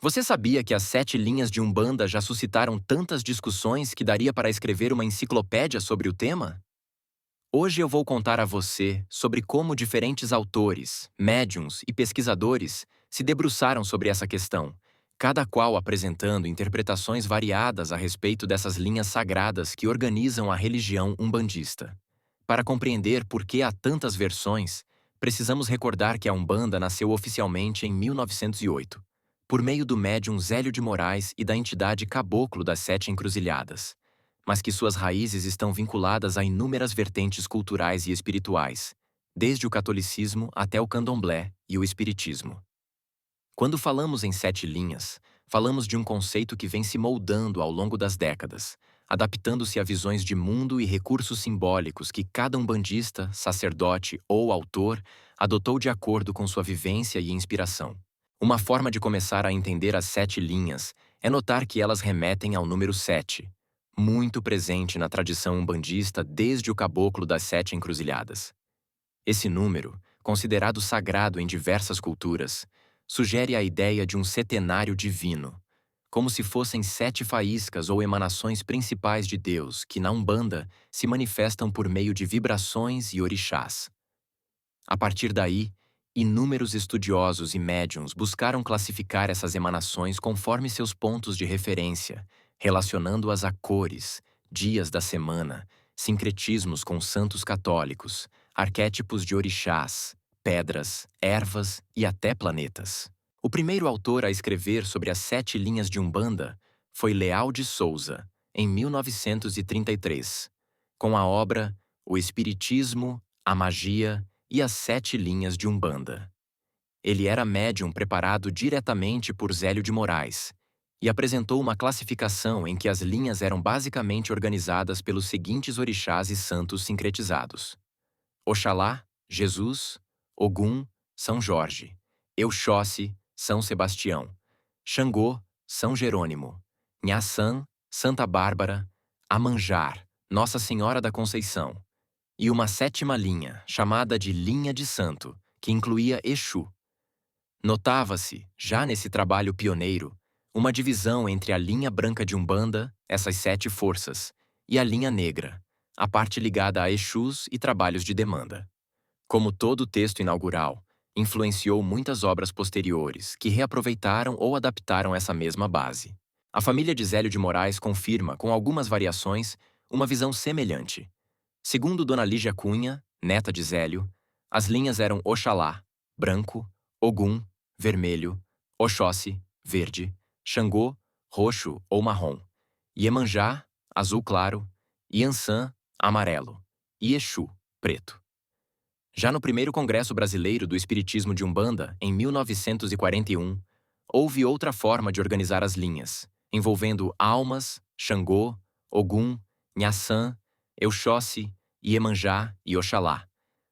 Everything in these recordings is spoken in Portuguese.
Você sabia que as 7 linhas de Umbanda já suscitaram tantas discussões que daria para escrever uma enciclopédia sobre o tema? Hoje eu vou contar a você sobre como diferentes autores, médiuns e pesquisadores se debruçaram sobre essa questão, cada qual apresentando interpretações variadas a respeito dessas linhas sagradas que organizam a religião umbandista. Para compreender por que há tantas versões, precisamos recordar que a Umbanda nasceu oficialmente em 1908, por meio do médium Zélio de Moraes e da entidade Caboclo das Sete Encruzilhadas, mas que suas raízes estão vinculadas a inúmeras vertentes culturais e espirituais, desde o catolicismo até o candomblé e o espiritismo. Quando falamos em 7 linhas, falamos de um conceito que vem se moldando ao longo das décadas, adaptando-se a visões de mundo e recursos simbólicos que cada umbandista, sacerdote ou autor adotou de acordo com sua vivência e inspiração. Uma forma de começar a entender as 7 linhas é notar que elas remetem ao número 7, muito presente na tradição umbandista desde o caboclo das Sete Encruzilhadas. Esse número, considerado sagrado em diversas culturas, sugere a ideia de um setenário divino, como se fossem 7 faíscas ou emanações principais de Deus que, na Umbanda, se manifestam por meio de vibrações e orixás. A partir daí, inúmeros estudiosos e médiuns buscaram classificar essas emanações conforme seus pontos de referência, relacionando-as a cores, dias da semana, sincretismos com santos católicos, arquétipos de orixás, pedras, ervas e até planetas. O primeiro autor a escrever sobre as 7 linhas de Umbanda foi Leal de Souza, em 1933, com a obra O Espiritismo, a Magia e as 7 linhas de Umbanda. Ele era médium preparado diretamente por Zélio de Moraes e apresentou uma classificação em que as linhas eram basicamente organizadas pelos seguintes orixás e santos sincretizados: Oxalá, Jesus; Ogum, São Jorge; Euxóssi, São Sebastião; Xangô, São Jerônimo; Nhaçã, Santa Bárbara; Amanjar, Nossa Senhora da Conceição; e uma 7ª linha, chamada de Linha de Santo, que incluía Exu. Notava-se, já nesse trabalho pioneiro, uma divisão entre a linha branca de Umbanda, essas 7 forças, e a linha negra, a parte ligada a Exus e trabalhos de demanda. Como todo texto inaugural, influenciou muitas obras posteriores que reaproveitaram ou adaptaram essa mesma base. A família de Zélio de Moraes confirma, com algumas variações, uma visão semelhante. Segundo Dona Lígia Cunha, neta de Zélio, as linhas eram Oxalá, branco; Ogum, vermelho; Oxóssi, verde; Xangô, roxo ou marrom; Iemanjá, azul claro; Iansã, amarelo; e Exu, preto. Já no primeiro Congresso Brasileiro do Espiritismo de Umbanda, em 1941, houve outra forma de organizar as linhas, envolvendo Almas, Xangô, Ogum, Nhaçã, Euxóssi, Iemanjá e Oxalá,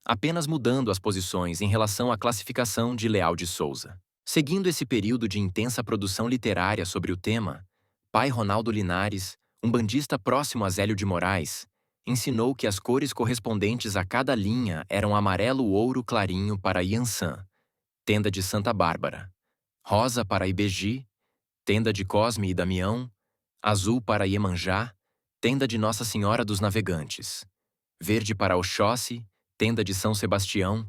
apenas mudando as posições em relação à classificação de Leal de Souza. Seguindo esse período de intensa produção literária sobre o tema, pai Ronaldo Linares, umbandista próximo a Zélio de Moraes, ensinou que as cores correspondentes a cada linha eram amarelo-ouro clarinho para Iansã, tenda de Santa Bárbara; rosa para Ibeji, tenda de Cosme e Damião; azul para Iemanjá, tenda de Nossa Senhora dos Navegantes; verde para Oxóssi, tenda de São Sebastião;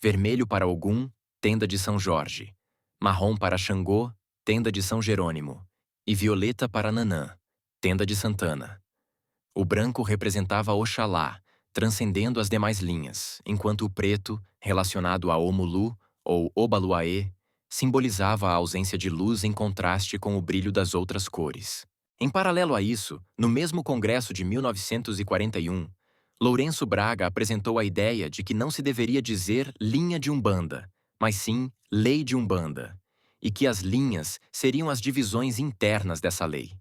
vermelho para Ogum, tenda de São Jorge; marrom para Xangô, tenda de São Jerônimo; e violeta para Nanã, tenda de Santana. O branco representava Oxalá, transcendendo as demais linhas, enquanto o preto, relacionado a Omulu, ou Obaluaê, simbolizava a ausência de luz em contraste com o brilho das outras cores. Em paralelo a isso, no mesmo congresso de 1941, Lourenço Braga apresentou a ideia de que não se deveria dizer linha de Umbanda, mas sim lei de Umbanda, e que as linhas seriam as divisões internas dessa lei.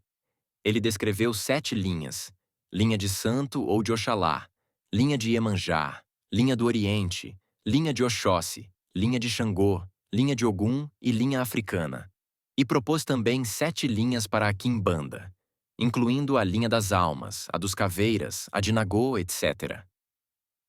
Ele descreveu 7 linhas: linha de Santo ou de Oxalá, linha de Iemanjá, linha do Oriente, linha de Oxóssi, linha de Xangô, linha de Ogum e linha africana. E propôs também 7 linhas para a Quimbanda, incluindo a linha das almas, a dos caveiras, a de Nagô, etc.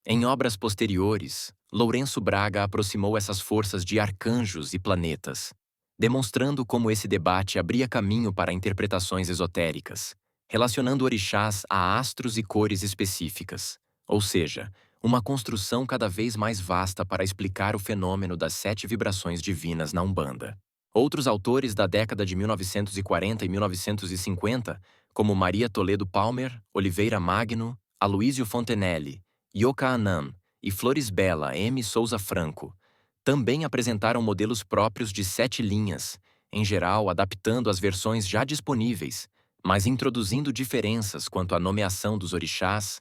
Em obras posteriores, Lourenço Braga aproximou essas forças de arcanjos e planetas, demonstrando como esse debate abria caminho para interpretações esotéricas, relacionando orixás a astros e cores específicas, ou seja, uma construção cada vez mais vasta para explicar o fenômeno das 7 vibrações divinas na Umbanda. Outros autores da década de 1940 e 1950, como Maria Toledo Palmer, Oliveira Magno, Aloísio Fontenelle, Yoka Anand e Flores Bela M. Souza Franco, também apresentaram modelos próprios de 7 linhas, em geral adaptando as versões já disponíveis, mas introduzindo diferenças quanto à nomeação dos orixás,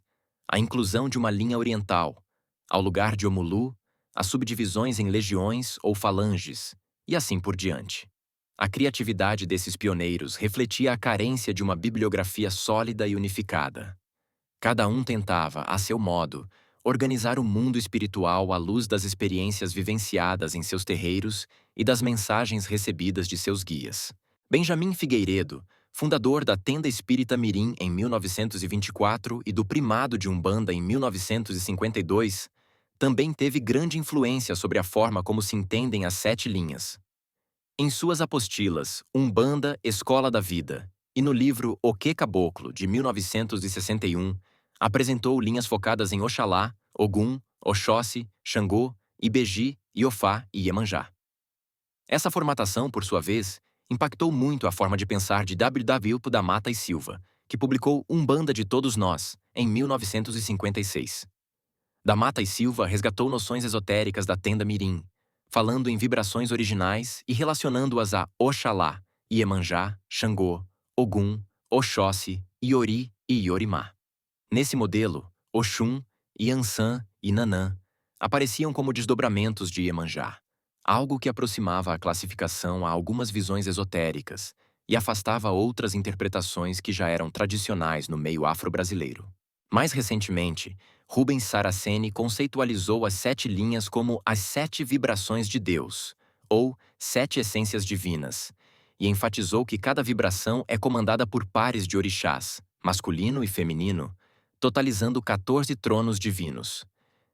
a inclusão de uma linha oriental, ao lugar de Omulu, as subdivisões em legiões ou falanges, e assim por diante. A criatividade desses pioneiros refletia a carência de uma bibliografia sólida e unificada. Cada um tentava, a seu modo, organizar o mundo espiritual à luz das experiências vivenciadas em seus terreiros e das mensagens recebidas de seus guias. Benjamin Figueiredo, fundador da Tenda Espírita Mirim em 1924 e do Primado de Umbanda em 1952, também teve grande influência sobre a forma como se entendem as 7 linhas. Em suas apostilas Umbanda, Escola da Vida, e no livro O Que Caboclo, de 1961, apresentou linhas focadas em Oxalá, Ogum, Oxóssi, Xangô, Ibeji, Iofá e Iemanjá. Essa formatação, por sua vez, impactou muito a forma de pensar de W.W. da Mata e Silva, que publicou Umbanda de Todos Nós, em 1956. Da Mata e Silva resgatou noções esotéricas da Tenda Mirim, falando em vibrações originais e relacionando-as a Oxalá, Iemanjá, Xangô, Ogum, Oxóssi, Iori e Iorimá. Nesse modelo, Oxum, Iansã e Nanã apareciam como desdobramentos de Iemanjá, algo que aproximava a classificação a algumas visões esotéricas e afastava outras interpretações que já eram tradicionais no meio afro-brasileiro. Mais recentemente, Rubens Saraceni conceitualizou as 7 linhas como as 7 vibrações de Deus, ou 7 essências divinas, e enfatizou que cada vibração é comandada por pares de orixás, masculino e feminino, totalizando 14 tronos divinos.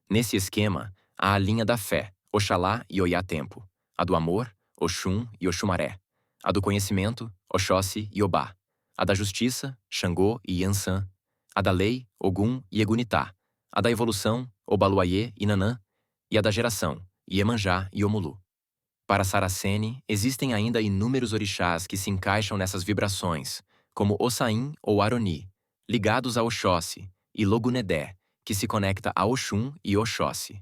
Nesse esquema, há a linha da fé, Oxalá e Oiá Tempo, a do amor, Oxum e Oxumaré, a do conhecimento, Oxóssi e Obá, a da justiça, Xangô e Iansã, a da lei, Ogum e Egunitá, a da evolução, Obaluayê e Nanã, e a da geração, Iemanjá e Omulu. Para Saraceni, existem ainda inúmeros orixás que se encaixam nessas vibrações, como Ossain ou Aroni, ligados a Oxóssi, e Logunedé, que se conecta a Oxum e Oxóssi.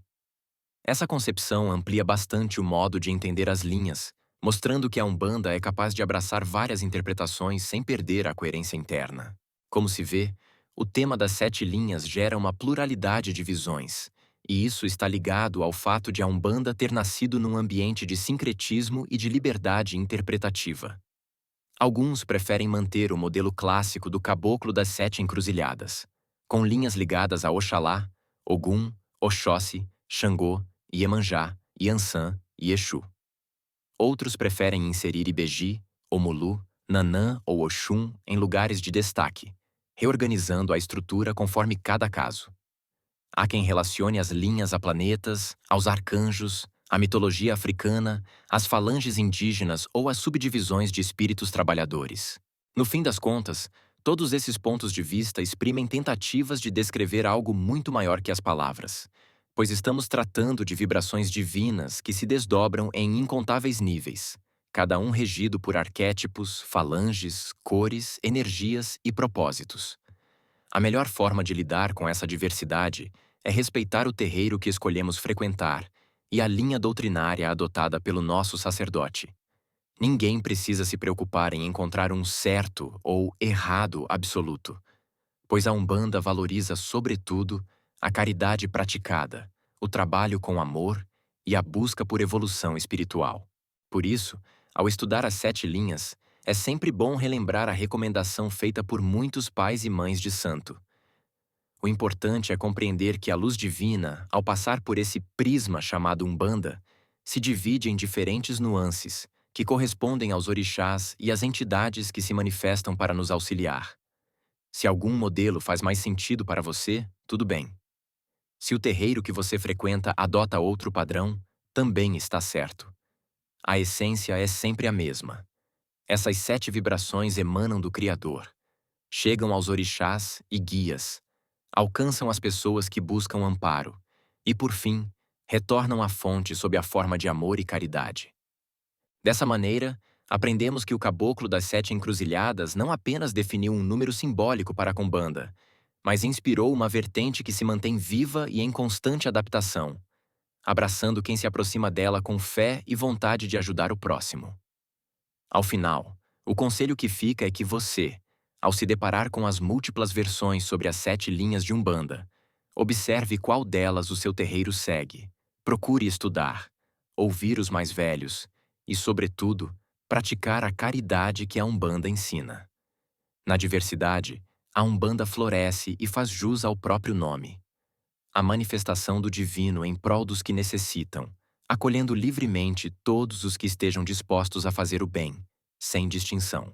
Essa concepção amplia bastante o modo de entender as linhas, mostrando que a Umbanda é capaz de abraçar várias interpretações sem perder a coerência interna. Como se vê, o tema das 7 linhas gera uma pluralidade de visões, e isso está ligado ao fato de a Umbanda ter nascido num ambiente de sincretismo e de liberdade interpretativa. Alguns preferem manter o modelo clássico do Caboclo das 7 Encruzilhadas, com linhas ligadas a Oxalá, Ogum, Oxóssi, Xangô, Iemanjá, Iansã e Exu. Outros preferem inserir Ibeji, Omulu, Nanã ou Oxum em lugares de destaque, reorganizando a estrutura conforme cada caso. Há quem relacione as linhas a planetas, aos arcanjos, à mitologia africana, às falanges indígenas ou às subdivisões de espíritos trabalhadores. No fim das contas, todos esses pontos de vista exprimem tentativas de descrever algo muito maior que as palavras, pois estamos tratando de vibrações divinas que se desdobram em incontáveis níveis, cada um regido por arquétipos, falanges, cores, energias e propósitos. A melhor forma de lidar com essa diversidade é respeitar o terreiro que escolhemos frequentar e a linha doutrinária adotada pelo nosso sacerdote. Ninguém precisa se preocupar em encontrar um certo ou errado absoluto, pois a Umbanda valoriza, sobretudo, a caridade praticada, o trabalho com amor e a busca por evolução espiritual. Por isso, ao estudar as 7 linhas, é sempre bom relembrar a recomendação feita por muitos pais e mães de santo. O importante é compreender que a luz divina, ao passar por esse prisma chamado Umbanda, se divide em diferentes nuances, que correspondem aos orixás e às entidades que se manifestam para nos auxiliar. Se algum modelo faz mais sentido para você, tudo bem. Se o terreiro que você frequenta adota outro padrão, também está certo. A essência é sempre a mesma. Essas 7 vibrações emanam do Criador, chegam aos orixás e guias, alcançam as pessoas que buscam amparo e, por fim, retornam à fonte sob a forma de amor e caridade. Dessa maneira, aprendemos que o Caboclo das 7 Encruzilhadas não apenas definiu um número simbólico para a Kimbanda, mas inspirou uma vertente que se mantém viva e em constante adaptação, abraçando quem se aproxima dela com fé e vontade de ajudar o próximo. Ao final, o conselho que fica é que você, ao se deparar com as múltiplas versões sobre as 7 linhas de Umbanda, observe qual delas o seu terreiro segue, procure estudar, ouvir os mais velhos e, sobretudo, praticar a caridade que a Umbanda ensina. Na diversidade, a Umbanda floresce e faz jus ao próprio nome. A manifestação do divino em prol dos que necessitam, acolhendo livremente todos os que estejam dispostos a fazer o bem, sem distinção.